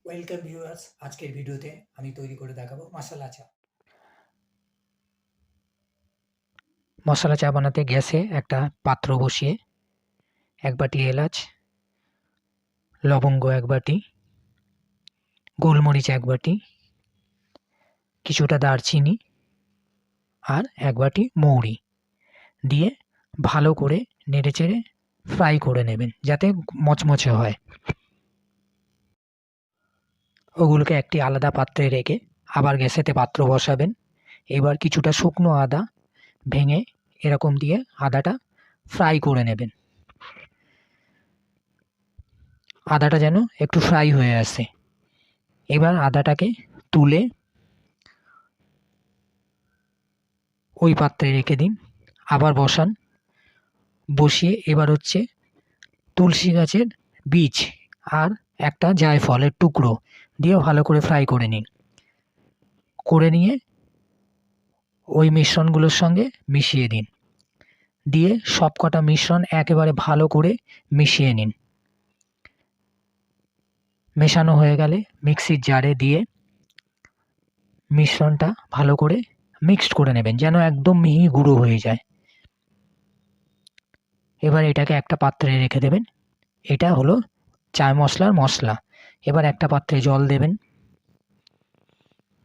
Welcome viewers, আজকের ভিডিওতে আমি তৈরি করে দেখাবো মশলা চা। মশলা চা বানাতে গ্যাসে একটা পাত্র বসিয়ে 1 বাটি এলাচ, লবঙ্গ 1 বাটি, গোলমরিচ 1 বাটি, কিছুটা দারচিনি আর 1 বাটি মৌরি দিয়ে ভালো করে নেড়েচেড়ে ফ্রাই করে নেবেন যাতে মচমচে হয়। ওগুলোকে একটি আলাদা পাত্রে রেখে আবার গ্যাসেতে পাত্র বসাবেন। এবার কিছুটা শুকনো আদা ভেঙে এরকম দিয়ে আদাটা ফ্রাই করে নেবেন। আদাটা যেন একটু ফ্রাই হয়ে আসে। এবার আদাটাকে তুলে ওই পাত্রে রেখে দিন, আবার বসান। বসিয়ে এবার হচ্ছে তুলসী গাছের বীজ আর একটা জায়ফলের টুকরো দিয়ে ভালো করে ফ্রাই করে নিন। করে নিয়ে ওই মিশ্রণগুলোর সঙ্গে মিশিয়ে দিন। দিয়ে সবকটা মিশ্রণ একেবারে ভালো করে মিশিয়ে নিন। মেশানো হয়ে গেলে মিক্সির জারে দিয়ে মিশ্রণটা ভালো করে মিক্সড করে নেবেন যেন একদম মিহি গুঁড়ো হয়ে যায়। এবার এটাকে একটা পাত্রে রেখে দেবেন। এটা হলো চায় মশলার মশলা। এবার একটা পাত্রে জল দেবেন,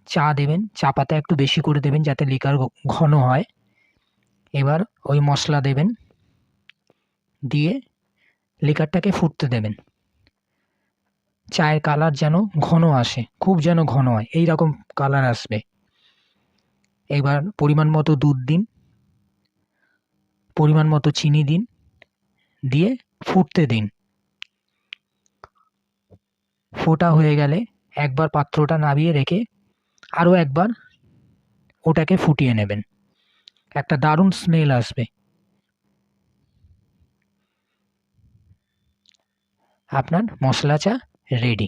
চা দেবেন, চা পাতা একটু বেশি করে দেবেন যাতে লিকার ঘন হয়। এবার ওই মশলা দেবেন, দিয়ে লিকারটাকে ফুটতে দেবেন। চায়ের কালার যেন ঘন আসে, খুব যেন ঘন হয়, এই রকম কালার আসবে। এবার পরিমাণ মতো দুধ দিন, পরিমাণ মতো চিনি দিন, দিয়ে ফুটতে দিন। ফোটা হয়ে গেলে একবার পাত্রটা নামিয়ে রেখে আরও একবার ওটাকে ফুটিয়ে নেবেন। একটা দারুণ স্মেল আসবে। আপনার মশলা চা রেডি।